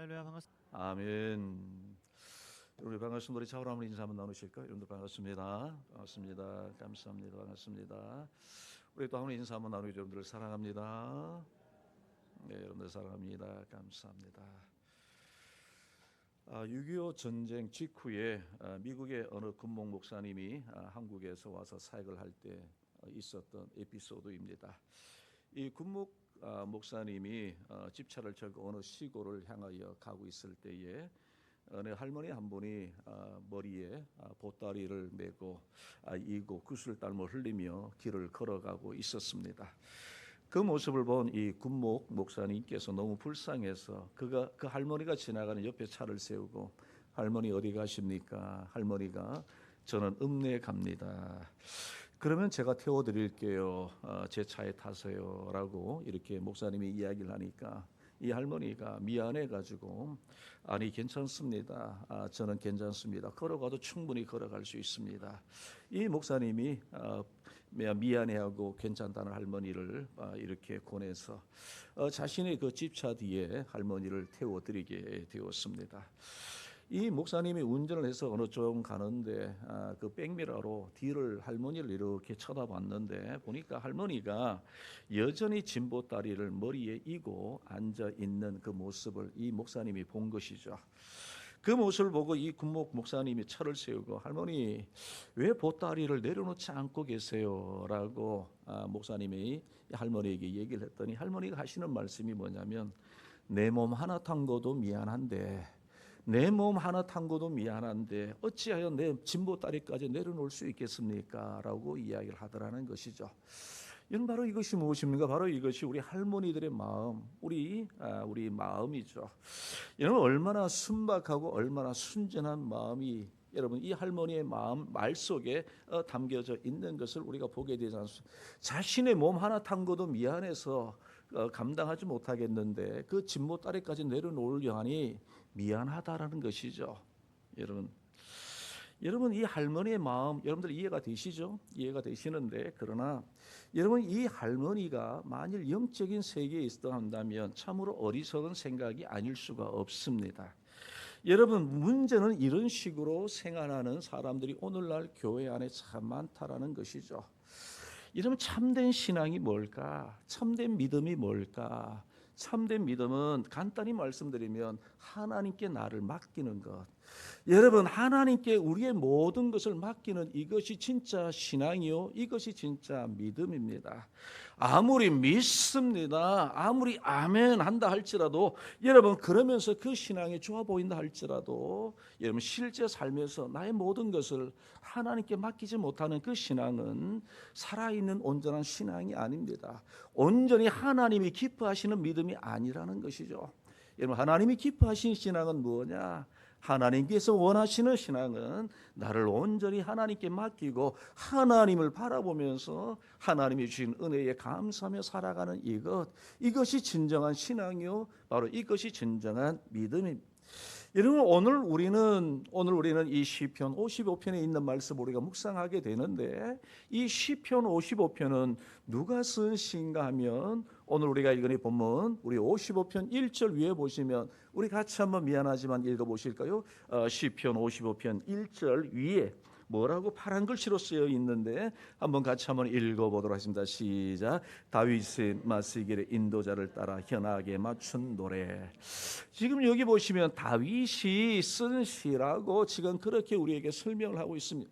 할렐루야 반갑습니다. 아멘. 우리 반갑습니다. 우리 좌우로 한번 인사 한번 나누실까요? 여러분들 반갑습니다. 반갑습니다. 감사합니다. 반갑습니다. 우리 또 한번 인사 한번 나누죠. 여러분들 사랑합니다. 네, 여러분들 사랑합니다. 감사합니다. 6.25 전쟁 직후에 미국의 어느 군목 목사님이 한국에서 와서 사역을 할 때 있었던 에피소드입니다. 이 군목 목사님이 집차를 타고 어느 시골을 향하여 가고 있을 때에 어느 할머니 한 분이 머리에 보따리를 메고 이고 구슬땀을 흘리며 길을 걸어가고 있었습니다. 그 모습을 본 이 군목 목사님께서 너무 불쌍해서 그 할머니가 지나가는 옆에 차를 세우고 할머니 어디 가십니까? 할머니가 저는 읍내에 갑니다. 그러면 제가 태워드릴게요. 제 차에 타세요. 라고 이렇게 목사님이 이야기를 하니까 이 할머니가 미안해가지고 아니 괜찮습니다. 저는 괜찮습니다. 걸어가도 충분히 걸어갈 수 있습니다. 이 목사님이 미안해하고 괜찮다는 할머니를 이렇게 권해서 자신의 그 집차 뒤에 할머니를 태워드리게 되었습니다. 이 목사님이 운전을 해서 어느 쪽 가는데 그 백미러로 뒤를 할머니를 이렇게 쳐다봤는데 보니까 할머니가 여전히 진보다리를 머리에 이고 앉아 있는 그 모습을 이 목사님이 본 것이죠. 그 모습을 보고 이 군목 목사님이 차를 세우고 할머니 왜 보따리를 내려놓지 않고 계세요? 라고 목사님이 할머니에게 얘기를 했더니 할머니가 하시는 말씀이 뭐냐면 내 몸 하나 탄 것도 미안한데 내 몸 하나 탄 것도 미안한데 어찌하여 내 진보다리까지 내려놓을 수 있겠습니까? 라고 이야기를 하더라는 것이죠. 이건 바로 이것이 무엇입니까? 바로 이것이 우리 할머니들의 마음, 우리 마음이죠. 여러분 얼마나 순박하고 얼마나 순전한 마음이 여러분 이 할머니의 마음 말 속에 담겨져 있는 것을 우리가 보게 되지 않습니까? 자신의 몸 하나 탄 것도 미안해서 감당하지 못하겠는데 그 진보다리까지 내려놓으려 하니 미안하다라는 것이죠. 여러분 이 할머니의 마음 여러분들 이해가 되시죠? 이해가 되시는데 그러나 여러분 이 할머니가 만일 영적인 세계에 있었다 한다면 참으로 어리석은 생각이 아닐 수가 없습니다. 여러분 문제는 이런 식으로 생활하는 사람들이 오늘날 교회 안에 참 많다라는 것이죠. 이러면 참된 신앙이 뭘까? 참된 믿음이 뭘까? 참된 믿음은 간단히 말씀드리면 하나님께 나를 맡기는 것. 여러분 하나님께 우리의 모든 것을 맡기는 이것이 진짜 신앙이요. 이것이 진짜 믿음입니다. 아무리 믿습니다. 아무리 아멘 한다 할지라도 여러분 그러면서 그 신앙이 좋아 보인다 할지라도 여러분 실제 삶에서 나의 모든 것을 하나님께 맡기지 못하는 그 신앙은 살아있는 온전한 신앙이 아닙니다. 온전히 하나님이 기뻐하시는 믿음이 아니라는 것이죠. 여러분 하나님이 기뻐하시는 신앙은 뭐냐? 하나님께서 원하시는 신앙은 나를 온전히 하나님께 맡기고 하나님을 바라보면서 하나님이 주신 은혜에 감사하며 살아가는 이것이 진정한 신앙이요 바로 이것이 진정한 믿음입니다. 여러분 오늘 우리는 이 시편 55편에 있는 말씀 우리가 묵상하게 되는데 이 시편 55편은 누가 쓴 시인가 하면 오늘 우리가 읽은 이 본문 우리 55편 1절 위에 보시면 우리 같이 한번 미안하지만 읽어보실까요? 시편 55편 1절 위에 뭐라고 파란 글씨로 쓰여 있는데 한번 같이 한번 읽어보도록 하겠습니다. 시작. 다윗의 마시기를 인도자를 따라 현악에 맞춘 노래. 지금 여기 보시면 다윗이 쓴 시라고 지금 그렇게 우리에게 설명을 하고 있습니다.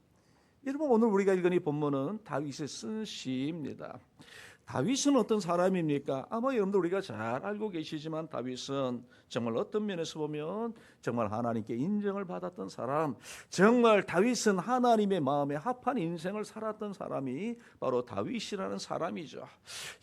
여러분 오늘 우리가 읽은 이 본문은 다윗의 쓴 시입니다. 다윗은 어떤 사람입니까? 아마 여러분들 우리가 잘 알고 계시지만 다윗은 정말 어떤 면에서 보면 정말 하나님께 인정을 받았던 사람, 정말 다윗은 하나님의 마음에 합한 인생을 살았던 사람이 바로 다윗이라는 사람이죠.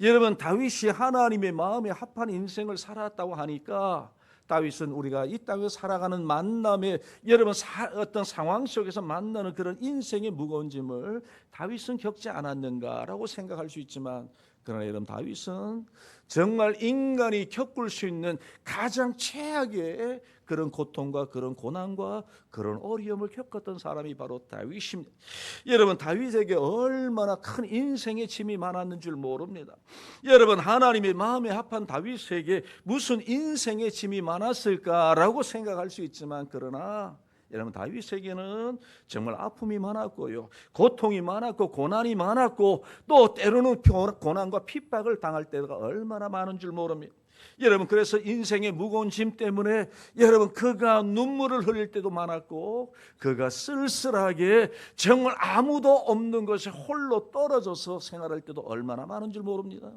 여러분 다윗이 하나님의 마음에 합한 인생을 살았다고 하니까 다윗은 우리가 이 땅에서 살아가는 만남에 여러분 어떤 상황 속에서 만나는 그런 인생의 무거운 짐을 다윗은 겪지 않았는가라고 생각할 수 있지만 그러나 여러분, 다윗은 정말 인간이 겪을 수 있는 가장 최악의 그런 고통과 그런 고난과 그런 어려움을 겪었던 사람이 바로 다윗입니다. 여러분, 다윗에게 얼마나 큰 인생의 짐이 많았는 줄 모릅니다. 여러분, 하나님의 마음에 합한 다윗에게 무슨 인생의 짐이 많았을까라고 생각할 수 있지만, 그러나 여러분, 다윗에게는 정말 아픔이 많았고요, 고통이 많았고 고난이 많았고, 또 때로는 고난과 핍박을 당할 때가 얼마나 많은 줄 모릅니다. 여러분, 그래서 인생의 무거운 짐 때문에 여러분, 그가 눈물을 흘릴 때도 많았고, 그가 쓸쓸하게 정말 아무도 없는 것에 홀로 떨어져서 생활할 때도 얼마나 많은 줄 모릅니다.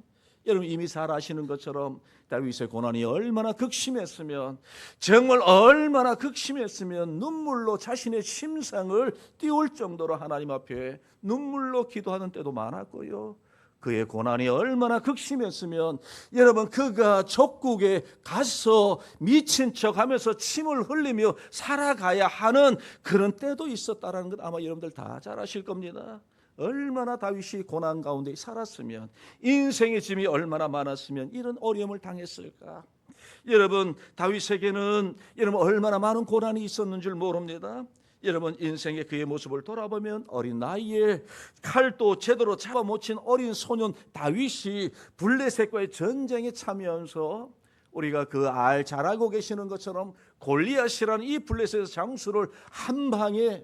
여러분, 이미 잘 아시는 것처럼 다윗의 고난이 얼마나 극심했으면, 정말 얼마나 극심했으면 눈물로 자신의 심상을 띄울 정도로 하나님 앞에 눈물로 기도하는 때도 많았고요, 그의 고난이 얼마나 극심했으면 여러분, 그가 족국에 가서 미친 척하면서 침을 흘리며 살아가야 하는 그런 때도 있었다는 것 아마 여러분들 다 잘 아실 겁니다. 얼마나 다윗이 고난 가운데 살았으면, 인생의 짐이 얼마나 많았으면 이런 어려움을 당했을까. 여러분, 다윗에게는 여러분 얼마나 많은 고난이 있었는 줄 모릅니다. 여러분, 인생의 그의 모습을 돌아보면 어린 나이에 칼도 제대로 잡아 못 친 어린 소년 다윗이 블레셋과의 전쟁에 참여하면서, 우리가 잘 알고 계시는 것처럼 골리앗이라는 이 블레셋 장수를 한 방에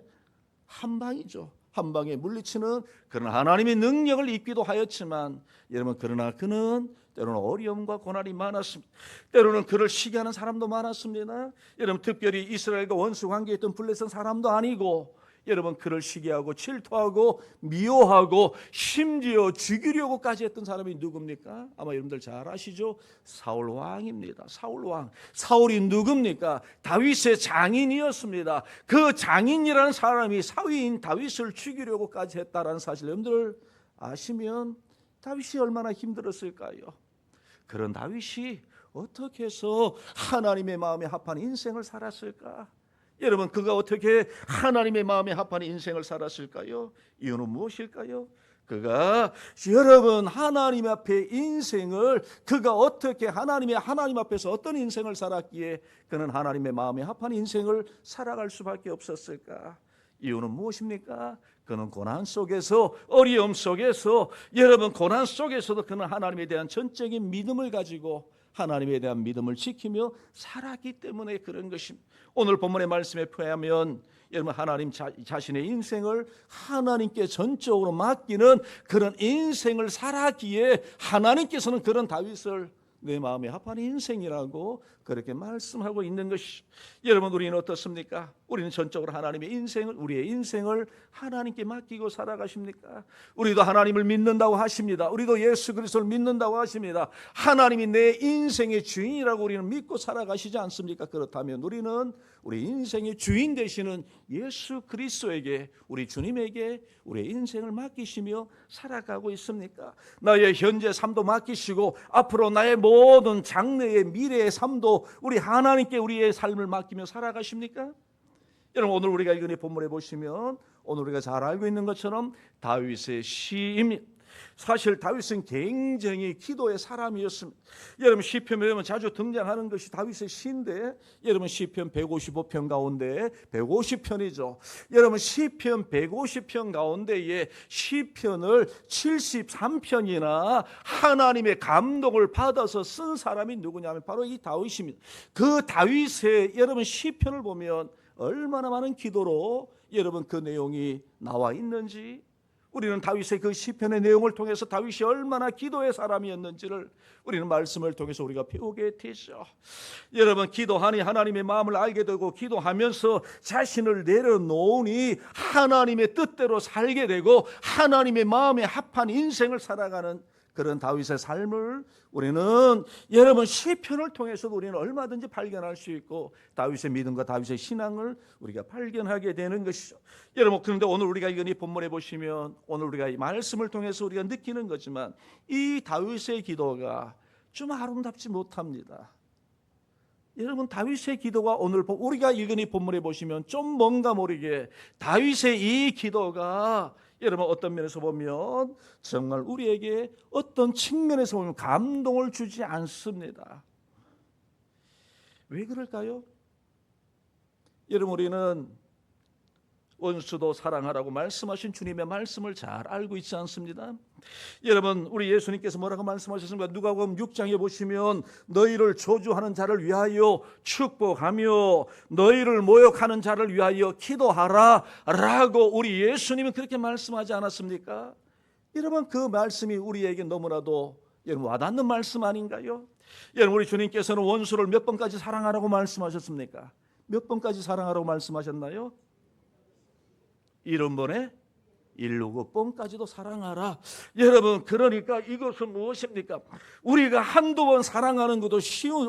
물리치는 그런 하나님의 능력을 입기도 하였지만, 여러분, 그러나 그는 때로는 어려움과 고난이 많았습니다. 때로는 그를 시기하는 사람도 많았습니다. 여러분, 특별히 이스라엘과 원수 관계에 있던 블레셋 사람도 아니고, 여러분, 그를 시기하고 질투하고 미워하고 심지어 죽이려고까지 했던 사람이 누굽니까? 아마 여러분들 잘 아시죠? 사울 왕입니다. 사울 왕. 사울이 누굽니까? 다윗의 장인이었습니다. 그 장인이라는 사람이 사위인 다윗을 죽이려고까지 했다라는 사실 여러분들 아시면 다윗이 얼마나 힘들었을까요? 그런 다윗이 어떻게 해서 하나님의 마음에 합한 인생을 살았을까? 여러분, 그가 어떻게 하나님의 마음에 합한 인생을 살았을까요? 이유는 무엇일까요? 그가 여러분, 하나님 앞에 인생을 그가 어떻게 하나님 앞에서 어떤 인생을 살았기에 그는 하나님의 마음에 합한 인생을 살아갈 수밖에 없었을까? 이유는 무엇입니까? 그는 고난 속에서, 어려움 속에서, 여러분, 고난 속에서도 그는 하나님에 대한 전적인 믿음을 가지고 하나님에 대한 믿음을 지키며 살았기 때문에 그런 것입니다. 오늘 본문의 말씀에 표하면 여러분, 하나님 자신의 인생을 하나님께 전적으로 맡기는 그런 인생을 살았기에 하나님께서는 그런 다윗을 내 마음에 합한 인생이라고 그렇게 말씀하고 있는 것이. 여러분, 우리는 어떻습니까? 우리는 전적으로 하나님의 인생을, 우리의 인생을 하나님께 맡기고 살아가십니까? 우리도 하나님을 믿는다고 하십니다. 우리도 예수 그리스도를 믿는다고 하십니다. 하나님이 내 인생의 주인이라고 우리는 믿고 살아가시지 않습니까? 그렇다면 우리는 우리 인생의 주인 되시는 예수 그리스도에게, 우리 주님에게 우리의 인생을 맡기시며 살아가고 있습니까? 나의 현재 삶도 맡기시고 앞으로 나의 모든 장래의 미래의 삶도 우리 하나님께 우리의 삶을 맡기며 살아가십니까? 여러분, 오늘 우리가 읽은 이 본문에 보시면 오늘 우리가 잘 알고 있는 것처럼 다윗의 시입니다. 사실 다윗은 굉장히 기도의 사람이었습니다. 여러분, 시편에 보면 자주 등장하는 것이 다윗의 시인데, 여러분, 시편 155편 가운데 150편이죠. 여러분, 시편 150편 가운데에 시편을 73편이나 하나님의 감동을 받아서 쓴 사람이 누구냐면 바로 이 다윗입니다. 그 다윗의 여러분 시편을 보면 얼마나 많은 기도로 여러분 그 내용이 나와 있는지, 우리는 다윗의 그 시편의 내용을 통해서 다윗이 얼마나 기도의 사람이었는지를 우리는 말씀을 통해서 우리가 배우게 되죠. 여러분, 기도하니 하나님의 마음을 알게 되고 기도하면서 자신을 내려놓으니 하나님의 뜻대로 살게 되고 하나님의 마음에 합한 인생을 살아가는 그런 다윗의 삶을 우리는 여러분 시편을 통해서도 우리는 얼마든지 발견할 수 있고, 다윗의 믿음과 다윗의 신앙을 우리가 발견하게 되는 것이죠. 여러분, 그런데 오늘 우리가 읽은 이 본문에 보시면, 오늘 우리가 이 말씀을 통해서 우리가 느끼는 거지만 이 다윗의 기도가 좀 아름답지 못합니다. 여러분, 다윗의 기도가 오늘 우리가 읽은 이 본문에 보시면 좀 뭔가 모르게 다윗의 이 기도가 여러분 어떤 면에서 보면 정말 우리에게 어떤 측면에서 보면 감동을 주지 않습니다. 왜 그럴까요? 여러분 우리는 원수도 사랑하라고 말씀하신 주님의 말씀을 잘 알고 있지 않습니다? 여러분 우리 예수님께서 뭐라고 말씀하셨습니까? 누가복음 6장에 보시면 너희를 저주하는 자를 위하여 축복하며 너희를 모욕하는 자를 위하여 기도하라 라고 우리 예수님은 그렇게 말씀하지 않았습니까? 여러분 그 말씀이 우리에게 너무나도 여러분 와닿는 말씀 아닌가요? 여러분 우리 주님께서는 원수를 몇 번까지 사랑하라고 말씀하셨습니까? 몇 번까지 사랑하라고 말씀하셨나요? 70번에 7번까지도 사랑하라. 여러분 그러니까 이것은 무엇입니까? 우리가 한두 번 사랑하는 것도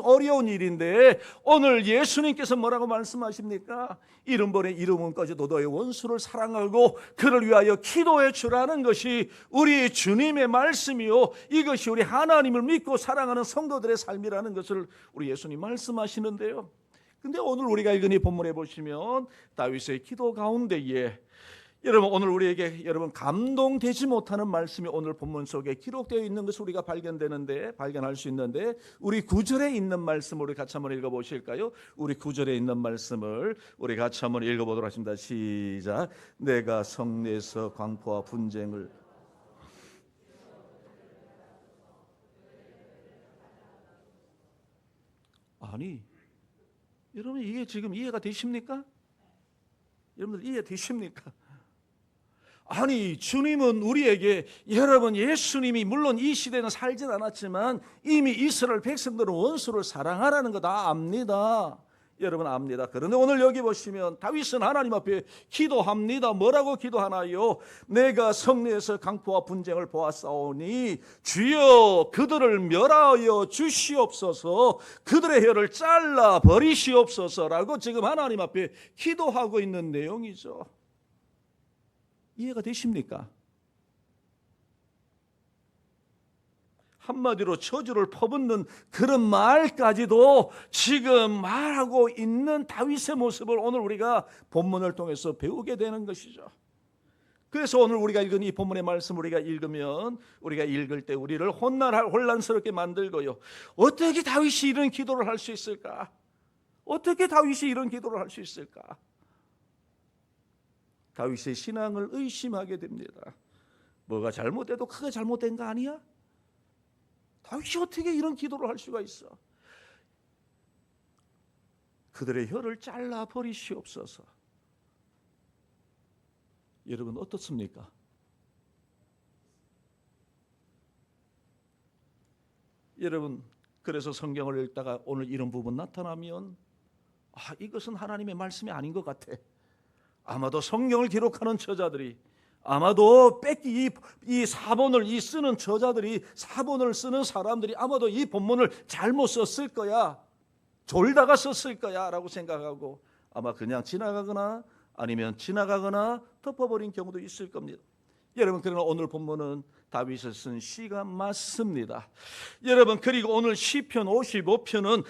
어려운 일인데 오늘 예수님께서 뭐라고 말씀하십니까? 70번에 7번까지도 너의 원수를 사랑하고 그를 위하여 기도해 주라는 것이 우리 주님의 말씀이요, 이것이 우리 하나님을 믿고 사랑하는 성도들의 삶이라는 것을 우리 예수님 말씀하시는데요. 근데 오늘 우리가 읽은 이 본문에 보시면 다윗의 기도 가운데에 여러분 오늘 우리에게 여러분 감동되지 못하는 말씀이 오늘 본문 속에 기록되어 있는 것을 우리가 발견할 수 있는데 우리 9절에 있는 말씀을 우리 같이 한번 읽어보실까요? 우리 9절에 있는 말씀을 우리 같이 한번 읽어보도록 하겠습니다. 시작. 내가 성내에서 광포와 분쟁을 아니 여러분 이게 지금 이해가 되십니까? 여러분들 이해되십니까? 아니 주님은 우리에게 여러분 예수님이 물론 이 시대는 살진 않았지만 이미 이스라엘 백성들은 원수를 사랑하라는 거 다 압니다. 여러분 압니다. 그런데 오늘 여기 보시면 다윗은 하나님 앞에 기도합니다. 뭐라고 기도하나요? 내가 성내에서 강포와 분쟁을 보았사오니 주여 그들을 멸하여 주시옵소서, 그들의 혀를 잘라 버리시옵소서라고 지금 하나님 앞에 기도하고 있는 내용이죠. 이해가 되십니까? 한마디로 저주를 퍼붓는 그런 말까지도 지금 말하고 있는 다윗의 모습을 오늘 우리가 본문을 통해서 배우게 되는 것이죠. 그래서 오늘 우리가 읽은 이 본문의 말씀 우리가 읽으면 우리가 읽을 때 우리를 혼란스럽게 만들고요. 어떻게 다윗이 이런 기도를 할 수 있을까? 어떻게 다윗이 이런 기도를 할 수 있을까? 다윗의 신앙을 의심하게 됩니다. 뭐가 잘못돼도 크게 잘못된 거 아니야? 다윗이 어떻게 이런 기도를 할 수가 있어? 그들의 혀를 잘라 버리시옵소서. 여러분 어떻습니까? 여러분 그래서 성경을 읽다가 오늘 이런 부분 나타나면 이것은 하나님의 말씀이 아닌 것 같아. 아마도 성경을 기록하는 저자들이 아마도 이 사본을 쓰는 저자들이 사본을 쓰는 사람들이 아마도 이 본문을 잘못 썼을 거야, 졸다가 썼을 거야 라고 생각하고 아마 그냥 지나가거나 아니면 지나가거나 덮어버린 경우도 있을 겁니다. 여러분 그러나 오늘 본문은 다윗이 쓴 시가 맞습니다. 여러분 그리고 오늘 시편 55편은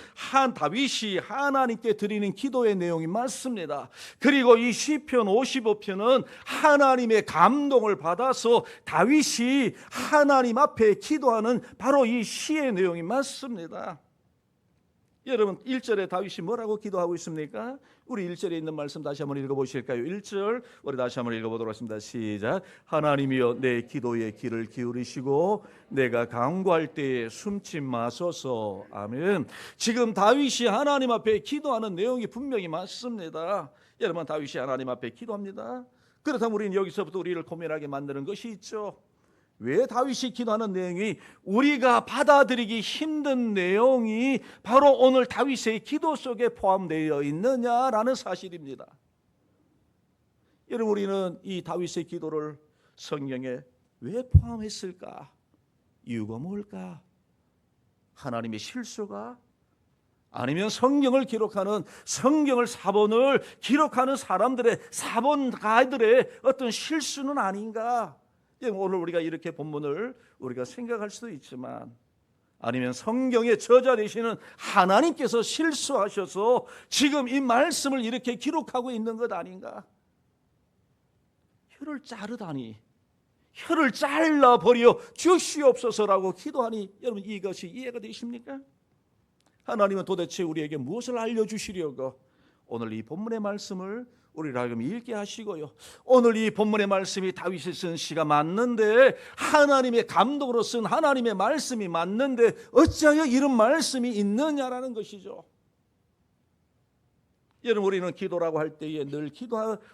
다윗이 하나님께 드리는 기도의 내용이 맞습니다. 그리고 이 시편 55편은 하나님의 감동을 받아서 다윗이 하나님 앞에 기도하는 바로 이 시의 내용이 맞습니다. 여러분 1절에 다윗이 뭐라고 기도하고 있습니까? 우리 1절에 있는 말씀 다시 한번 읽어보실까요? 1절 우리 다시 한번 읽어보도록 하겠습니다. 시작. 하나님이여 내 기도에 귀를 기울이시고 내가 간구할 때에 숨지 마소서. 아멘. 지금 다윗이 하나님 앞에 기도하는 내용이 분명히 맞습니다. 여러분 다윗이 하나님 앞에 기도합니다. 그렇다면 우리는 여기서부터 우리를 고민하게 만드는 것이 있죠. 왜 다윗이 기도하는 내용이 우리가 받아들이기 힘든 내용이 바로 오늘 다윗의 기도 속에 포함되어 있느냐라는 사실입니다. 여러분 우리는 이 다윗의 기도를 성경에 왜 포함했을까? 이유가 뭘까? 하나님의 실수가? 아니면 성경을 기록하는 성경을 사본을 기록하는 사람들의 사본가들의 어떤 실수는 아닌가? 오늘 우리가 이렇게 본문을 우리가 생각할 수도 있지만 아니면 성경의 저자 되시는 하나님께서 실수하셔서 지금 이 말씀을 이렇게 기록하고 있는 것 아닌가? 혀를 자르다니 혀를 잘라버려 주시옵소서라고 기도하니 여러분 이것이 이해가 되십니까? 하나님은 도대체 우리에게 무엇을 알려주시려고 오늘 이 본문의 말씀을 우리를 하여금 읽게 하시고요, 오늘 이 본문의 말씀이 다윗이 쓴 시가 맞는데, 하나님의 감독으로 쓴 하나님의 말씀이 맞는데 어찌하여 이런 말씀이 있느냐라는 것이죠. 여러분, 우리는 기도라고 할 때에 늘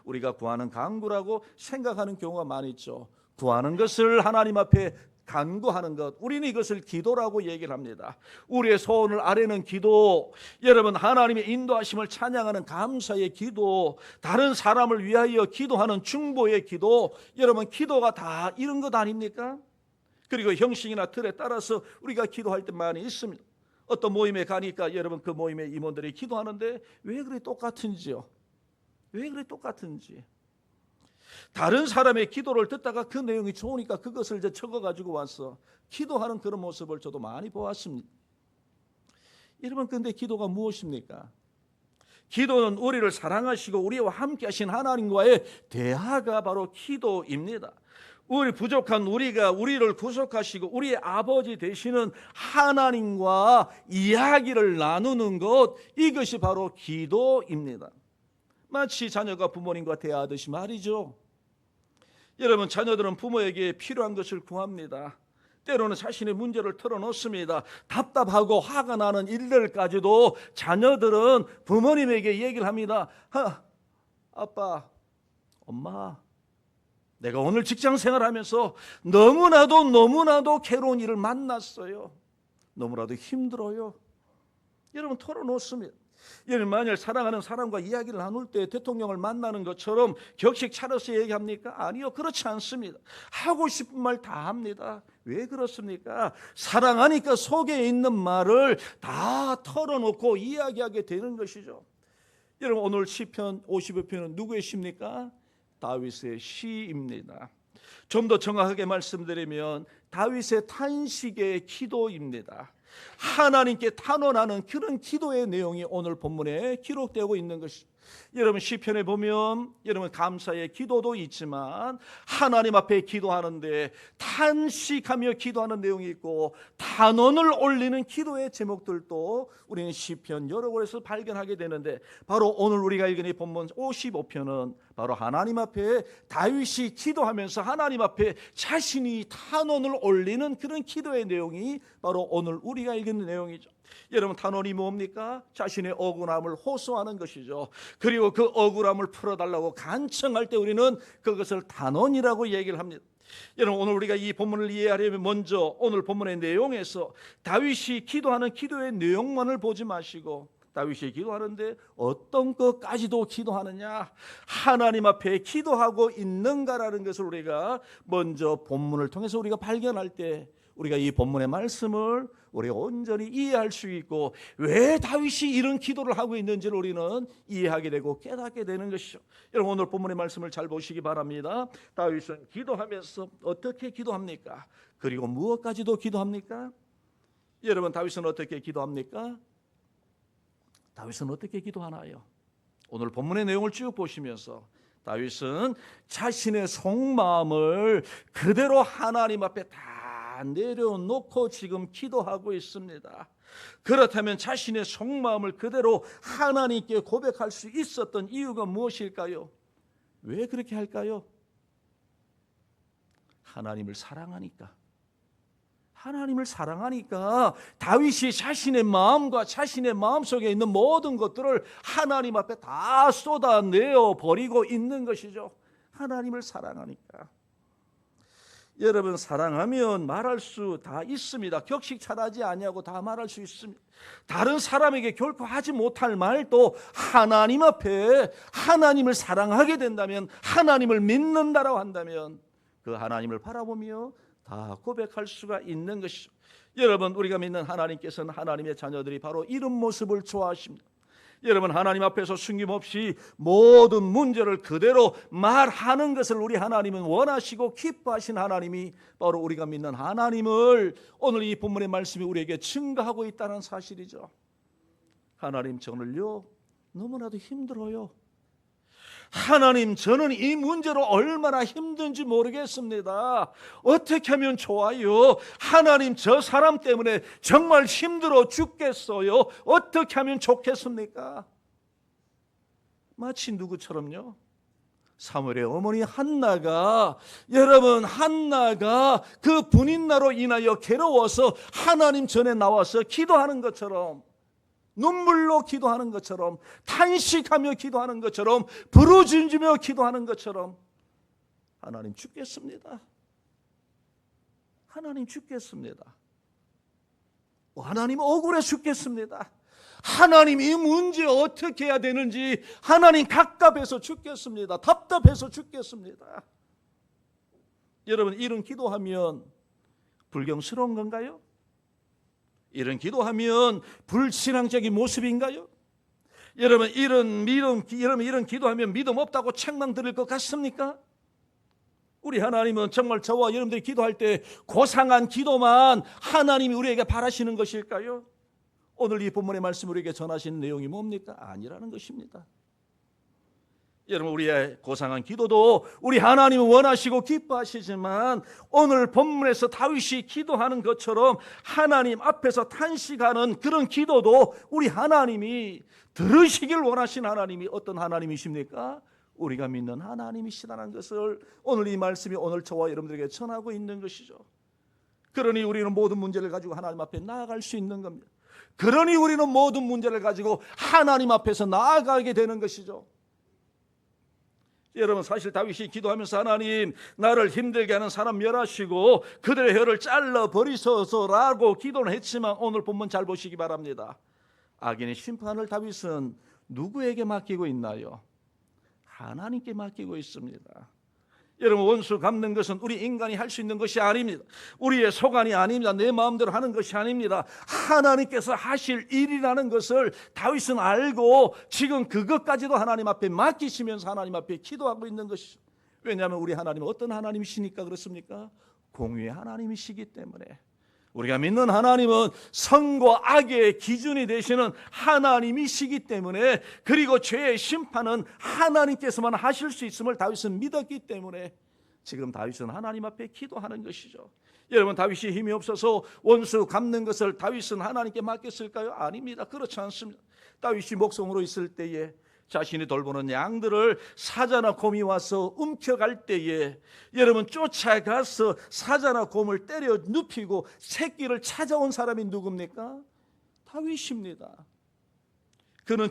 우리가 구하는 간구라고 생각하는 경우가 많이 있죠. 구하는 것을 하나님 앞에 간구하는 것, 우리는 이것을 기도라고 얘기를 합니다. 우리의 소원을 아뢰는 기도, 여러분 하나님의 인도하심을 찬양하는 감사의 기도, 다른 사람을 위하여 기도하는 중보의 기도, 여러분 기도가 다 이런 것 아닙니까? 그리고 형식이나 틀에 따라서 우리가 기도할 때 많이 있습니다. 어떤 모임에 가니까 여러분 그 모임의 임원들이 기도하는데 왜 그래 똑같은지요? 왜 그래 똑같은지. 다른 사람의 기도를 듣다가 그 내용이 좋으니까 그것을 이제 적어가지고 와서 기도하는 그런 모습을 저도 많이 보았습니다. 여러분, 근데 기도가 무엇입니까? 기도는 우리를 사랑하시고 우리와 함께 하신 하나님과의 대화가 바로 기도입니다. 우리 부족한 우리가 우리를 구속하시고 우리의 아버지 되시는 하나님과 이야기를 나누는 것, 이것이 바로 기도입니다. 마치 자녀가 부모님과 대화하듯이 말이죠. 여러분, 자녀들은 부모에게 필요한 것을 구합니다. 때로는 자신의 문제를 털어놓습니다. 답답하고 화가 나는 일들까지도 자녀들은 부모님에게 얘기를 합니다. 아빠, 엄마, 내가 오늘 직장 생활하면서 너무나도 괴로운 일을 만났어요. 너무나도 힘들어요. 여러분, 털어놓습니다. 여러분, 만약 사랑하는 사람과 이야기를 나눌 때 대통령을 만나는 것처럼 격식 차려서 얘기합니까? 아니요, 그렇지 않습니다. 하고 싶은 말 다 합니다. 왜 그렇습니까? 사랑하니까 속에 있는 말을 다 털어놓고 이야기하게 되는 것이죠. 여러분, 오늘 시편 55편은 누구의 시입니까? 다윗의 시입니다. 좀 더 정확하게 말씀드리면 다윗의 탄식의 기도입니다. 하나님께 탄원하는 그런 기도의 내용이 오늘 본문에 기록되고 있는 것이, 여러분 시편에 보면 여러분 감사의 기도도 있지만 하나님 앞에 기도하는데 탄식하며 기도하는 내용이 있고 탄원을 올리는 기도의 제목들도 우리는 시편 여러 곳에서 발견하게 되는데, 바로 오늘 우리가 읽은 이 본문 55편은 바로 하나님 앞에 다윗이 기도하면서 하나님 앞에 자신이 탄원을 올리는 그런 기도의 내용이 바로 오늘 우리가 읽은 내용이죠. 여러분, 탄원이 뭡니까? 자신의 억울함을 호소하는 것이죠. 그리고 그 억울함을 풀어달라고 간청할 때 우리는 그것을 탄원이라고 얘기를 합니다. 여러분, 오늘 우리가 이 본문을 이해하려면 먼저 오늘 본문의 내용에서 다윗이 기도하는 기도의 내용만을 보지 마시고, 다윗이 기도하는데 어떤 것까지도 기도하느냐, 하나님 앞에 기도하고 있는가라는 것을 우리가 먼저 본문을 통해서 우리가 발견할 때 우리가 이 본문의 말씀을 우리가 온전히 이해할 수 있고, 왜 다윗이 이런 기도를 하고 있는지를 우리는 이해하게 되고 깨닫게 되는 것이죠. 여러분, 오늘 본문의 말씀을 잘 보시기 바랍니다. 다윗은 기도하면서 어떻게 기도합니까? 그리고 무엇까지도 기도합니까? 여러분, 다윗은 어떻게 기도합니까? 다윗은 어떻게 기도하나요? 오늘 본문의 내용을 쭉 보시면서 다윗은 자신의 속마음을 그대로 하나님 앞에 다 내려놓고 지금 기도하고 있습니다. 그렇다면 자신의 속마음을 그대로 하나님께 고백할 수 있었던 이유가 무엇일까요? 왜 그렇게 할까요? 하나님을 사랑하니까. 하나님을 사랑하니까 다윗이 자신의 마음과 자신의 마음속에 있는 모든 것들을 하나님 앞에 다 쏟아내어 버리고 있는 것이죠. 하나님을 사랑하니까. 여러분, 사랑하면 말할 수 다 있습니다. 격식 차라지 아니하고 다 말할 수 있습니다. 다른 사람에게 결코 하지 못할 말도 하나님 앞에 하나님을 사랑하게 된다면, 하나님을 믿는다라고 한다면 그 하나님을 바라보며 다 고백할 수가 있는 것이죠. 여러분, 우리가 믿는 하나님께서는 하나님의 자녀들이 바로 이런 모습을 좋아하십니다. 여러분, 하나님 앞에서 숨김없이 모든 문제를 그대로 말하는 것을 우리 하나님은 원하시고 기뻐하신 하나님이 바로 우리가 믿는 하나님을 오늘 이 본문의 말씀이 우리에게 증거하고 있다는 사실이죠. 하나님, 저는요 너무나도 힘들어요. 하나님, 저는 이 문제로 얼마나 힘든지 모르겠습니다. 어떻게 하면 좋아요? 하나님, 저 사람 때문에 정말 힘들어 죽겠어요. 어떻게 하면 좋겠습니까? 마치 누구처럼요? 사무엘의 어머니 한나가, 여러분, 한나가 그 분인나로 인하여 괴로워서 하나님 전에 나와서 기도하는 것처럼, 눈물로 기도하는 것처럼, 탄식하며 기도하는 것처럼, 부르짖으며 기도하는 것처럼, 하나님 죽겠습니다. 하나님 죽겠습니다. 하나님 억울해 죽겠습니다. 하나님, 이 문제 어떻게 해야 되는지 하나님 갑갑해서 죽겠습니다. 답답해서 죽겠습니다. 여러분, 이런 기도하면 불경스러운 건가요? 이런 기도하면 불신앙적인 모습인가요? 여러분, 이런 기도하면 믿음 없다고 책망 들을 것 같습니까? 우리 하나님은 정말 저와 여러분들이 기도할 때 고상한 기도만 하나님이 우리에게 바라시는 것일까요? 오늘 이 본문의 말씀 우리에게 전하시는 내용이 뭡니까? 아니라는 것입니다. 여러분, 우리의 고상한 기도도 우리 하나님은 원하시고 기뻐하시지만 오늘 본문에서 다윗이 기도하는 것처럼 하나님 앞에서 탄식하는 그런 기도도 우리 하나님이 들으시길 원하신 하나님이 어떤 하나님이십니까? 우리가 믿는 하나님이시다는 것을 오늘 이 말씀이 오늘 저와 여러분들에게 전하고 있는 것이죠. 그러니 우리는 모든 문제를 가지고 하나님 앞에 나아갈 수 있는 겁니다. 그러니 우리는 모든 문제를 가지고 하나님 앞에서 나아가게 되는 것이죠. 여러분, 사실 다윗이 기도하면서 하나님, 나를 힘들게 하는 사람 멸하시고 그들의 혀를 잘라버리소서라고 기도는 했지만 오늘 본문 잘 보시기 바랍니다. 악인의 심판을 다윗은 누구에게 맡기고 있나요? 하나님께 맡기고 있습니다. 여러분, 원수 갚는 것은 우리 인간이 할 수 있는 것이 아닙니다. 우리의 소관이 아닙니다. 내 마음대로 하는 것이 아닙니다. 하나님께서 하실 일이라는 것을 다윗은 알고 지금 그것까지도 하나님 앞에 맡기시면서 하나님 앞에 기도하고 있는 것이죠. 왜냐하면 우리 하나님은 어떤 하나님이시니까 그렇습니까? 공의의 하나님이시기 때문에. 우리가 믿는 하나님은 선과 악의 기준이 되시는 하나님이시기 때문에, 그리고 죄의 심판은 하나님께서만 하실 수 있음을 다윗은 믿었기 때문에 지금 다윗은 하나님 앞에 기도하는 것이죠. 여러분, 다윗이 힘이 없어서 원수 갚는 것을 다윗은 하나님께 맡겼을까요? 아닙니다. 그렇지 않습니다. 다윗이 목성으로 있을 때에 자신이 돌보는 양들을 사자나 곰이 와서 움켜갈 때에 여러분, 쫓아가서 사자나 곰을 때려 눕히고 새끼를 찾아온 사람이 누굽니까? 다윗입니다. 그는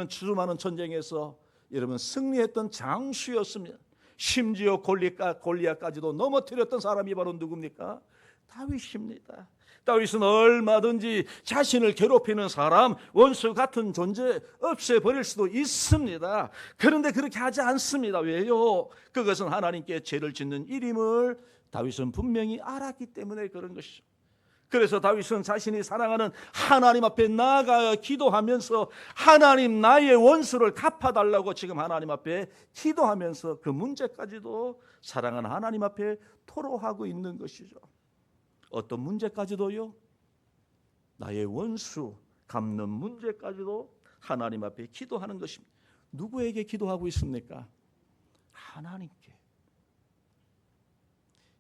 수많은 전쟁에서 여러분 승리했던 장수였습니다. 심지어 골리앗까지도 넘어뜨렸던 사람이 바로 누굽니까? 다윗입니다. 다윗은 얼마든지 자신을 괴롭히는 사람, 원수 같은 존재 없애버릴 수도 있습니다. 그런데 그렇게 하지 않습니다. 왜요? 그것은 하나님께 죄를 짓는 일임을 다윗은 분명히 알았기 때문에 그런 것이죠. 그래서 다윗은 자신이 사랑하는 하나님 앞에 나아가 기도하면서 하나님, 나의 원수를 갚아달라고 지금 하나님 앞에 기도하면서 그 문제까지도 사랑하는 하나님 앞에 토로하고 있는 것이죠. 어떤 문제까지도요? 나의 원수 갚는 문제까지도 하나님 앞에 기도하는 것입니다. 누구에게 기도하고 있습니까? 하나님께.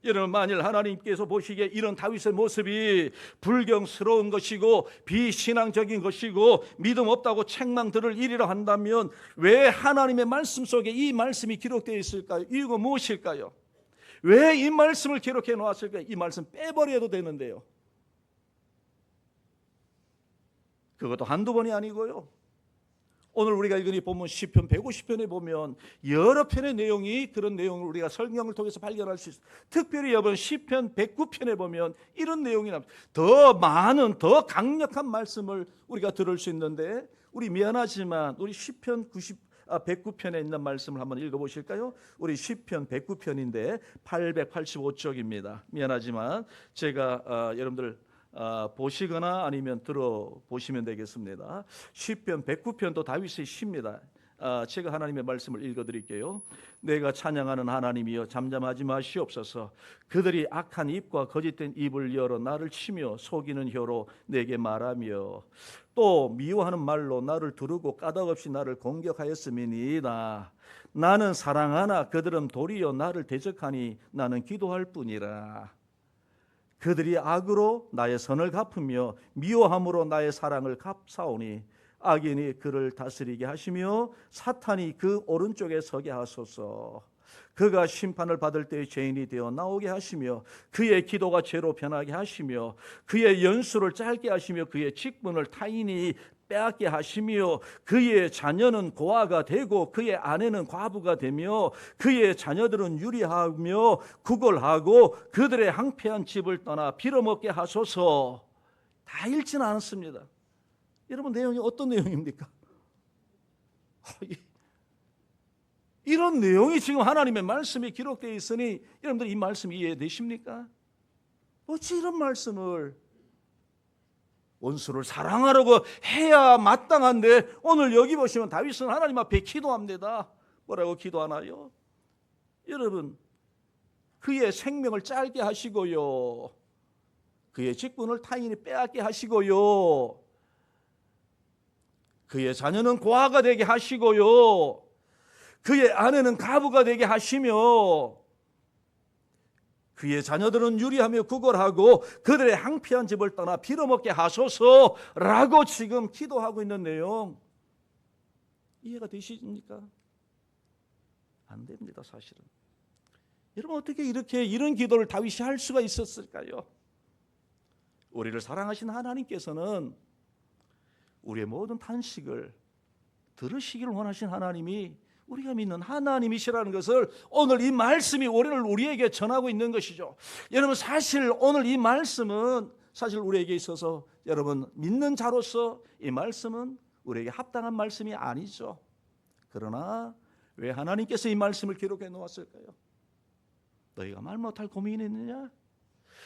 여러분, 만일 하나님께서 보시기에 이런 다윗의 모습이 불경스러운 것이고 비신앙적인 것이고 믿음 없다고 책망 들을 일이라 한다면 왜 하나님의 말씀 속에 이 말씀이 기록되어 있을까요? 이유가 무엇일까요? 왜 이 말씀을 기록해 놓았을까요? 이 말씀 빼버려도 되는데요. 그것도 한두 번이 아니고요. 오늘 우리가 읽은 이 본문 시편 150편에 보면 여러 편의 내용이, 그런 내용을 우리가 성경을 통해서 발견할 수 있어요. 특별히 여러분 시편 109편에 보면 이런 내용이 나옵니다. 더 많은, 더 강력한 말씀을 우리가 들을 수 있는데, 우리 미안하지만 우리 시편 109편에 있는 말씀을 한번 읽어보실까요? 우리 시편 109편인데 885쪽입니다. 미안하지만 제가 여러분들 보시거나 아니면 들어보시면 되겠습니다. 시편 109편도 다윗의 시입니다. 제가 하나님의 말씀을 읽어드릴게요. 내가 찬양하는 하나님이여 잠잠하지 마시옵소서. 그들이 악한 입과 거짓된 입을 열어 나를 치며 속이는 혀로 내게 말하며 또 미워하는 말로 나를 두르고 까닭없이 나를 공격하였음이니이다. 나는 사랑하나 그들은 도리어 나를 대적하니 나는 기도할 뿐이라. 그들이 악으로 나의 선을 갚으며 미워함으로 나의 사랑을 갚사오니 악인이 그를 다스리게 하시며 사탄이 그 오른쪽에 서게 하소서. 그가 심판을 받을 때의 죄인이 되어 나오게 하시며 그의 기도가 죄로 변하게 하시며 그의 연수를 짧게 하시며 그의 직분을 타인이 빼앗게 하시며 그의 자녀는 고아가 되고 그의 아내는 과부가 되며 그의 자녀들은 유리하며 구걸하고 그들의 황폐한 집을 떠나 빌어먹게 하소서. 다 읽지는 않았습니다. 여러분, 내용이 어떤 내용입니까? 이런 내용이 지금 하나님의 말씀이 기록되어 있으니 여러분들 이 말씀 이해되십니까? 어찌 이런 말씀을 원수를 사랑하라고 해야 마땅한데 오늘 여기 보시면 다윗은 하나님 앞에 기도합니다. 뭐라고 기도하나요? 여러분, 그의 생명을 짧게 하시고요, 그의 직분을 타인이 빼앗게 하시고요, 그의 자녀는 고아가 되게 하시고요, 그의 아내는 가부가 되게 하시며 그의 자녀들은 유리하며 구걸하고 그들의 황폐한 집을 떠나 빌어먹게 하소서라고 지금 기도하고 있는 내용 이해가 되십니까? 안 됩니다, 사실은. 여러분, 어떻게 이런 기도를 다윗이 할 수가 있었을까요? 우리를 사랑하신 하나님께서는 우리의 모든 탄식을 들으시기를 원하신 하나님이 우리가 믿는 하나님이시라는 것을 오늘 이 말씀이 오늘 우리에게 전하고 있는 것이죠. 여러분, 사실 오늘 이 말씀은 사실 우리에게 있어서 여러분 믿는 자로서 이 말씀은 우리에게 합당한 말씀이 아니죠. 그러나 왜 하나님께서 이 말씀을 기록해 놓았을까요? 너희가 말 못할 고민이 있느냐?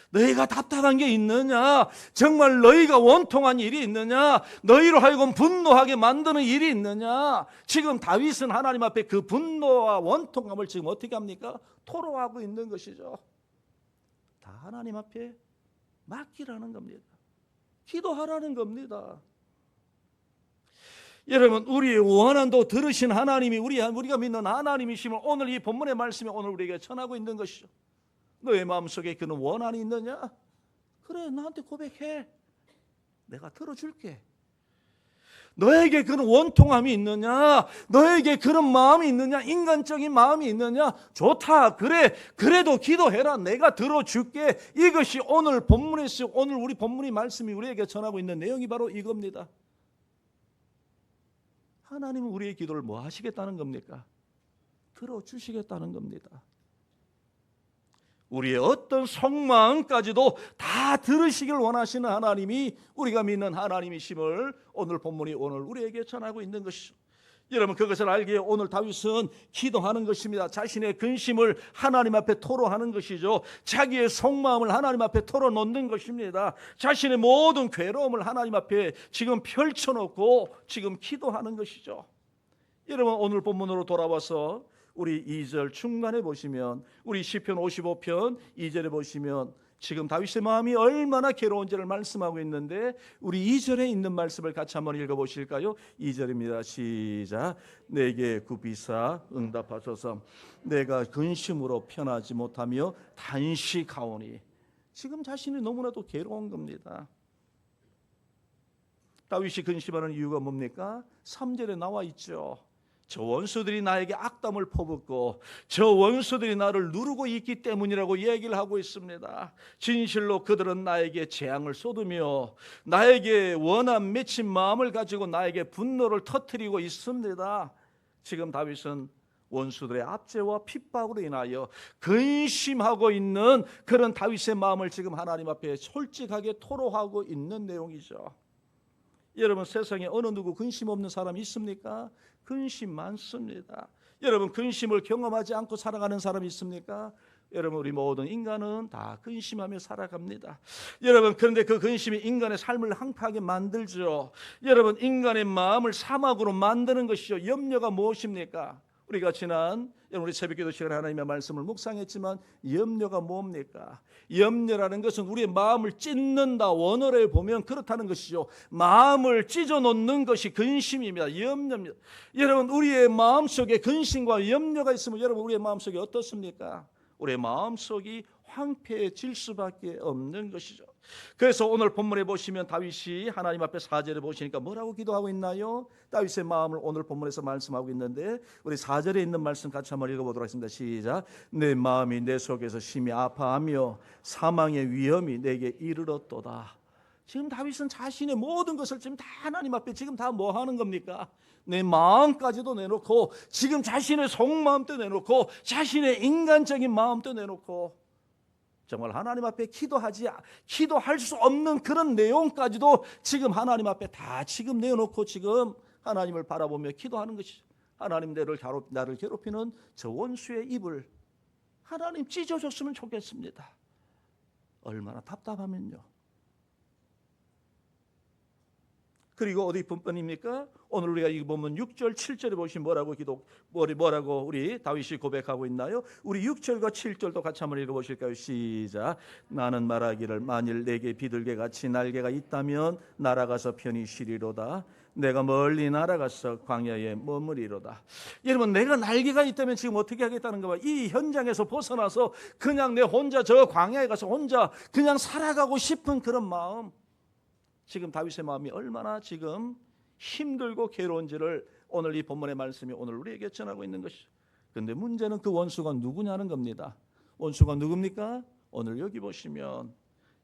너희가 답답한 게 있느냐? 정말 너희가 원통한 일이 있느냐? 너희로 하여금 분노하게 만드는 일이 있느냐? 지금 다윗은 하나님 앞에 그 분노와 원통함을 지금 어떻게 합니까? 토로하고 있는 것이죠. 다 하나님 앞에 맡기라는 겁니다. 기도하라는 겁니다. 여러분, 우리의 원한도 들으신 하나님이 우리가 믿는 하나님이심을 오늘 이 본문의 말씀이 오늘 우리에게 전하고 있는 것이죠. 너의 마음속에 그런 원한이 있느냐? 그래, 나한테 고백해. 내가 들어줄게. 너에게 그런 원통함이 있느냐? 너에게 그런 마음이 있느냐? 인간적인 마음이 있느냐? 좋다. 그래, 그래도 기도해라. 내가 들어줄게. 이것이 오늘 본문에서 오늘 우리 본문의 말씀이 우리에게 전하고 있는 내용이 바로 이겁니다. 하나님은 우리의 기도를 뭐 하시겠다는 겁니까? 들어주시겠다는 겁니다. 우리의 어떤 속마음까지도 다 들으시길 원하시는 하나님이 우리가 믿는 하나님이심을 오늘 본문이 오늘 우리에게 전하고 있는 것이죠. 여러분, 그것을 알기에 오늘 다윗은 기도하는 것입니다. 자신의 근심을 하나님 앞에 토로하는 것이죠. 자기의 속마음을 하나님 앞에 털어놓는 것입니다. 자신의 모든 괴로움을 하나님 앞에 지금 펼쳐놓고 지금 기도하는 것이죠. 여러분, 오늘 본문으로 돌아와서 우리 2절 중간에 보시면 우리 시편 55편 2절에 보시면 지금 다윗의 마음이 얼마나 괴로운지를 말씀하고 있는데 우리 2절에 있는 말씀을 같이 한번 읽어보실까요? 2절입니다. 시작. 내게 굽이사 응답하소서. 내가 근심으로 편하지 못하며 단식하오니. 지금 자신이 너무나도 괴로운 겁니다. 다윗이 근심하는 이유가 뭡니까? 3절에 나와 있죠. 저 원수들이 나에게 악담을 퍼붓고 저 원수들이 나를 누르고 있기 때문이라고 얘기를 하고 있습니다. 진실로 그들은 나에게 재앙을 쏟으며 나에게 원한 맺힌 마음을 가지고 나에게 분노를 터뜨리고 있습니다. 지금 다윗은 원수들의 압제와 핍박으로 인하여 근심하고 있는 그런 다윗의 마음을 지금 하나님 앞에 솔직하게 토로하고 있는 내용이죠. 여러분, 세상에 어느 누구 근심 없는 사람 있습니까? 근심 많습니다. 여러분, 근심을 경험하지 않고 살아가는 사람 있습니까? 여러분 우리 모든 인간은 다 근심하며 살아갑니다. 여러분 그런데 그 근심이 인간의 삶을 황폐하게 만들죠. 여러분 인간의 마음을 사막으로 만드는 것이죠. 염려가 무엇입니까? 우리가 지난 우리 새벽기도 시간에 하나님의 말씀을 묵상했지만 염려가 뭡니까? 염려라는 것은 우리의 마음을 찢는다. 원어를 보면 그렇다는 것이죠. 마음을 찢어놓는 것이 근심입니다. 염려입니다. 여러분 우리의 마음속에 근심과 염려가 있으면 여러분 우리의 마음속에 어떻습니까? 우리의 마음속이 황폐해질 수밖에 없는 것이죠. 그래서 오늘 본문에 보시면 다윗이 하나님 앞에 사절에 보시니까 뭐라고 기도하고 있나요? 다윗의 마음을 오늘 본문에서 말씀하고 있는데 우리 4절에 있는 말씀 같이 한번 읽어보도록 하겠습니다. 시작. 내 마음이 내 속에서 심히 아파하며 사망의 위험이 내게 이르렀도다. 지금 다윗은 자신의 모든 것을 지금 다 하나님 앞에 지금 다 뭐 하는 겁니까? 내 마음까지도 내놓고 지금 자신의 속마음도 내놓고 자신의 인간적인 마음도 내놓고 정말 하나님 앞에 기도할 수 없는 그런 내용까지도 지금 하나님 앞에 다 지금 내놓고 지금 하나님을 바라보며 기도하는 것이죠. 하나님 나를 괴롭히는 저 원수의 입을 하나님 찢어줬으면 좋겠습니다. 얼마나 답답하면요. 그리고 어디 본문입니까? 오늘 우리가 이 본문 6절 7절에 보시면 뭐라고 우리 다윗이 고백하고 있나요? 우리 6절과 7절도 같이 한번 읽어보실까요? 시작. 나는 말하기를 만일 내게 비둘개 같이 날개가 있다면 날아가서 편히 쉬리로다. 내가 멀리 날아가서 광야에 머무리로다. 여러분 내가 날개가 있다면 지금 어떻게 하겠다는 거야? 이 현장에서 벗어나서 그냥 내 혼자 저 광야에 가서 혼자 그냥 살아가고 싶은 그런 마음. 지금 다윗의 마음이 얼마나 지금 힘들고 괴로운지를 오늘 이 본문의 말씀이 오늘 우리에게 전하고 있는 것이죠. 그런데 문제는 그 원수가 누구냐는 겁니다. 원수가 누굽니까? 오늘 여기 보시면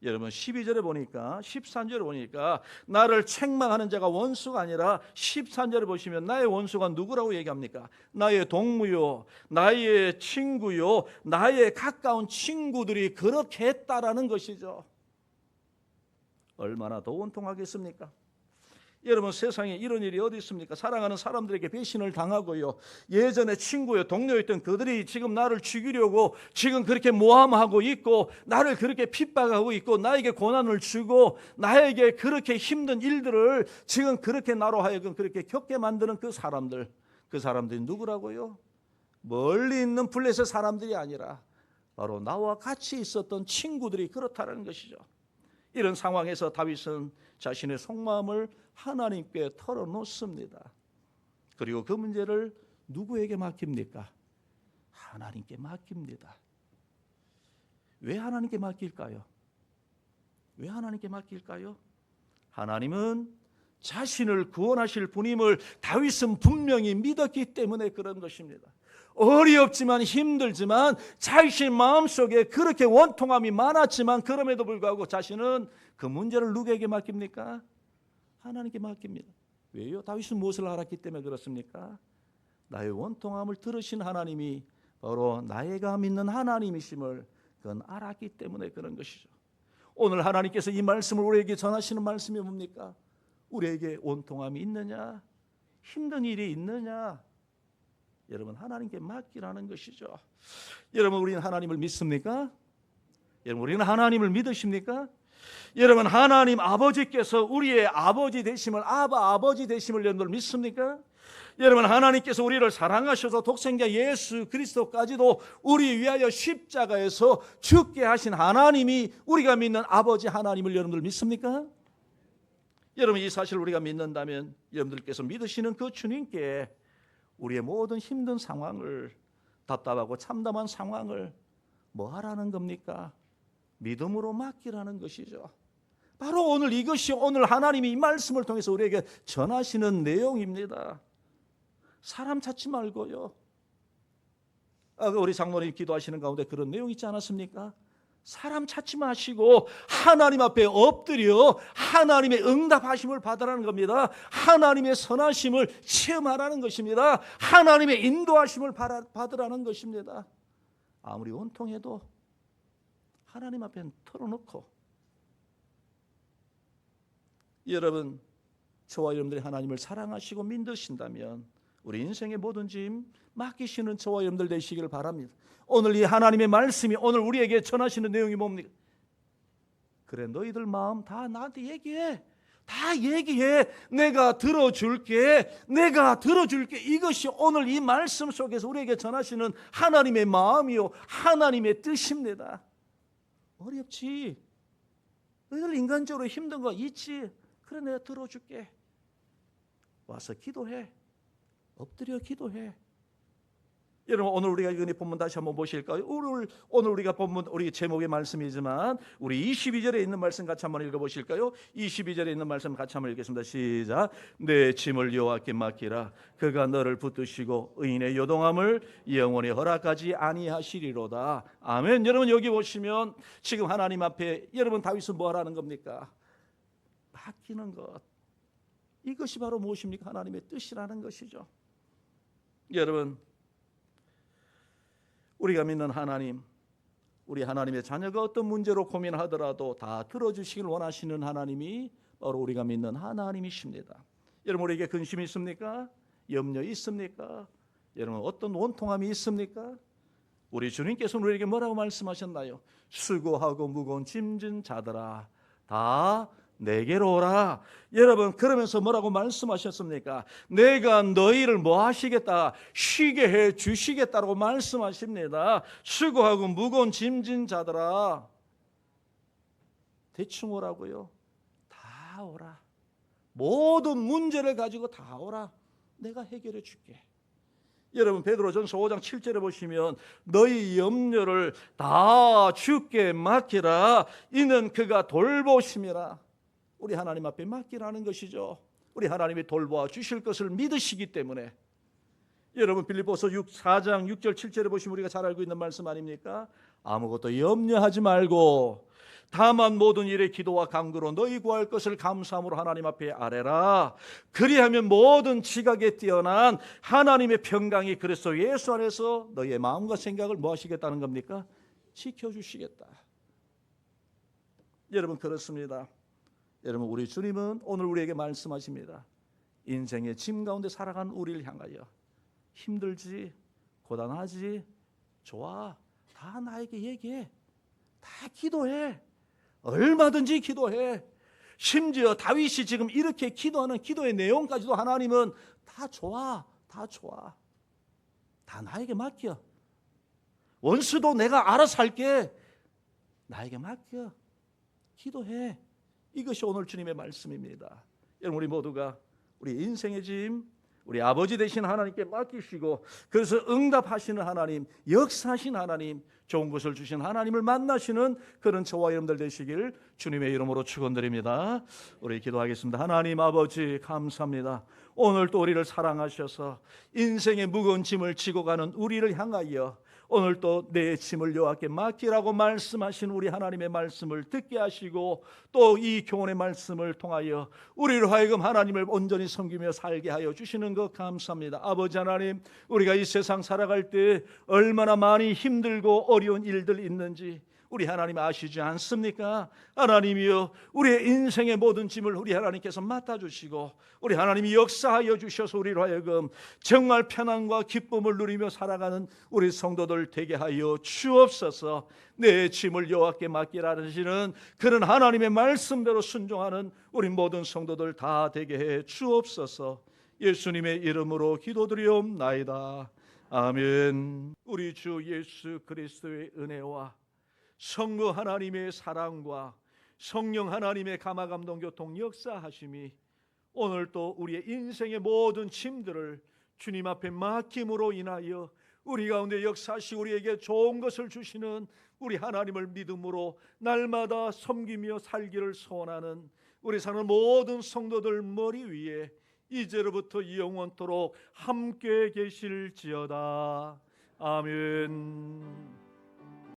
여러분 12절에 보니까 13절에 보니까 나를 책망하는 자가 원수가 아니라 13절에 보시면 나의 원수가 누구라고 얘기합니까? 나의 동무요, 나의 친구요, 나의 가까운 친구들이 그렇게 했다라는 것이죠. 얼마나 더 원통하겠습니까? 여러분 세상에 이런 일이 어디 있습니까? 사랑하는 사람들에게 배신을 당하고요. 예전에 친구요 동료였던 그들이 지금 나를 죽이려고 지금 그렇게 모함하고 있고 나를 그렇게 핍박하고 있고 나에게 고난을 주고 나에게 그렇게 힘든 일들을 지금 그렇게 나로 하여금 그렇게 겪게 만드는 그 사람들이 누구라고요? 멀리 있는 블레셋 사람들이 아니라 바로 나와 같이 있었던 친구들이 그렇다는 것이죠. 이런 상황에서 다윗은 자신의 속마음을 하나님께 털어놓습니다. 그리고 그 문제를 누구에게 맡깁니까? 하나님께 맡깁니다. 왜 하나님께 맡길까요? 왜 하나님께 맡길까요? 하나님은 자신을 구원하실 분임을 다윗은 분명히 믿었기 때문에 그런 것입니다. 어렵지만 힘들지만 자신 마음속에 그렇게 원통함이 많았지만 그럼에도 불구하고 자신은 그 문제를 누구에게 맡깁니까? 하나님께 맡깁니다. 왜요? 다윗은 무엇을 알았기 때문에 그렇습니까? 나의 원통함을 들으신 하나님이 바로 나의가 믿는 하나님이심을 그건 알았기 때문에 그런 것이죠. 오늘 하나님께서 이 말씀을 우리에게 전하시는 말씀이 뭡니까? 우리에게 원통함이 있느냐? 힘든 일이 있느냐? 여러분 하나님께 맡기라는 것이죠. 여러분 우리는 하나님을 믿습니까? 여러분 우리는 하나님을 믿으십니까? 여러분 하나님 아버지께서 우리의 아버지 되심을 아버지 되심을 여러분들 믿습니까? 여러분 하나님께서 우리를 사랑하셔서 독생자 예수 그리스도까지도 우리 위하여 십자가에서 죽게 하신 하나님이 우리가 믿는 아버지 하나님을 여러분들 믿습니까? 여러분 이 사실을 우리가 믿는다면 여러분들께서 믿으시는 그 주님께 우리의 모든 힘든 상황을 답답하고 참담한 상황을 뭐 하라는 겁니까? 믿음으로 맡기라는 것이죠. 바로 오늘 이것이 오늘 하나님이 이 말씀을 통해서 우리에게 전하시는 내용입니다. 사람 찾지 말고요. 우리 장로님 기도하시는 가운데 그런 내용 있지 않았습니까? 사람 찾지 마시고 하나님 앞에 엎드려 하나님의 응답하심을 받으라는 겁니다. 하나님의 선하심을 체험하라는 것입니다. 하나님의 인도하심을 받으라는 것입니다. 아무리 원통해도 하나님 앞에 털어놓고 여러분 저와 여러분들이 하나님을 사랑하시고 믿으신다면 우리 인생의 모든 짐 맡기시는 저와 여러분들 되시기를 바랍니다. 오늘 이 하나님의 말씀이 오늘 우리에게 전하시는 내용이 뭡니까? 그래, 너희들 마음 다 나한테 얘기해. 다 얘기해. 내가 들어줄게. 내가 들어줄게. 이것이 오늘 이 말씀 속에서 우리에게 전하시는 하나님의 마음이요, 하나님의 뜻입니다. 어렵지? 너희들 인간적으로 힘든 거 있지? 그래, 내가 들어줄게. 와서 기도해. 엎드려 기도해. 여러분, 오늘 우리가 이 본문 다시 한번 보실까요? 오늘 우리가 본문, 우리 제목의 말씀이지만 우리 22절에 있는 말씀 같이 한번 읽어보실까요? 22절에 있는 말씀 같이 한번 읽겠습니다. 시작. 내 짐을 여호와께 맡기라. 그가 너를 붙드시고 의인의 요동함을 영원히 허락하지 아니하시리로다. 아멘. 여러분, 여기 보시면 지금 하나님 앞에 여러분 다윗은 뭐 하라는 겁니까? 맡기는 것. 이것이 바로 무엇입니까? 하나님의 뜻이라는 것이죠. 여러분, 우리가 믿는 하나님, 우리 하나님의 자녀가 어떤 문제로 고민하더라도 다 들어주시길 원하시는 하나님이 바로 우리가 믿는 하나님이십니다. 여러분, 우리에게 근심이 있습니까? 염려 있습니까? 여러분, 어떤 원통함이 있습니까? 우리 주님께서는 우리에게 뭐라고 말씀하셨나요? 수고하고 무거운 짐진 자들아, 다 내게로 오라. 여러분, 그러면서 뭐라고 말씀하셨습니까? 내가 너희를 뭐 하시겠다? 쉬게 해 주시겠다라고 말씀하십니다. 수고하고 무거운 짐진 자들아, 대충 오라고요? 다 오라. 모든 문제를 가지고 다 오라. 내가 해결해 줄게. 여러분, 베드로전서 5장 7절에 보시면 너희 염려를 다 주께 맡기라. 이는 그가 돌보심이라. 우리 하나님 앞에 맡기라는 것이죠. 우리 하나님이 돌보아 주실 것을 믿으시기 때문에. 여러분, 빌립보서 4장 6절 7절에 보시면 우리가 잘 알고 있는 말씀 아닙니까? 아무것도 염려하지 말고 다만 모든 일에 기도와 간구로 너희 구할 것을 감사함으로 하나님 앞에 아뢰라. 그리하면 모든 지각에 뛰어난 하나님의 평강이 그리스도 예수 안에서 너희의 마음과 생각을 뭐 하시겠다는 겁니까? 지켜주시겠다. 여러분, 그렇습니다. 여러분, 우리 주님은 오늘 우리에게 말씀하십니다. 인생의 짐 가운데 살아가는 우리를 향하여 힘들지, 고단하지, 좋아, 다 나에게 얘기해. 다 기도해. 얼마든지 기도해. 심지어 다윗이 지금 이렇게 기도하는 기도의 내용까지도 하나님은 다 좋아, 다 좋아. 다 나에게 맡겨. 원수도 내가 알아서 할게. 나에게 맡겨. 기도해. 이것이 오늘 주님의 말씀입니다. 여러분, 우리 모두가 우리 인생의 짐 우리 아버지 되신 하나님께 맡기시고, 그래서 응답하시는 하나님, 역사하신 하나님, 좋은 것을 주신 하나님을 만나시는 그런 저와 여러분들 되시길 주님의 이름으로 축원드립니다. 우리 기도하겠습니다. 하나님 아버지, 감사합니다. 오늘 또 우리를 사랑하셔서 인생의 무거운 짐을 지고 가는 우리를 향하여 오늘 또 내 짐을 여호와께 맡기라고 말씀하신 우리 하나님의 말씀을 듣게 하시고, 또 이 교훈의 말씀을 통하여 우리를 하여금 하나님을 온전히 섬기며 살게 하여 주시는 것 감사합니다. 아버지 하나님, 우리가 이 세상 살아갈 때 얼마나 많이 힘들고 어려운 일들 있는지 우리 하나님 아시지 않습니까? 하나님이여, 우리의 인생의 모든 짐을 우리 하나님께서 맡아주시고 우리 하나님이 역사하여 주셔서 우리로 하여금 정말 편안과 기쁨을 누리며 살아가는 우리 성도들 되게 하여 주옵소서. 내 짐을 여호와께 맡기라 하시는 그런 하나님의 말씀대로 순종하는 우리 모든 성도들 다 되게 해 주옵소서. 예수님의 이름으로 기도드리옵나이다. 아멘. 우리 주 예수 그리스도의 은혜와 성부 하나님의 사랑과 성령 하나님의 감화감동 교통 역사하심이 오늘 또 우리의 인생의 모든 짐들을 주님 앞에 맡김으로 인하여 우리 가운데 역사하시고 우리에게 좋은 것을 주시는 우리 하나님을 믿음으로 날마다 섬기며 살기를 소원하는 우리 사는 모든 성도들 머리 위에 이제로부터 영원토록 함께 계실지어다. 아멘.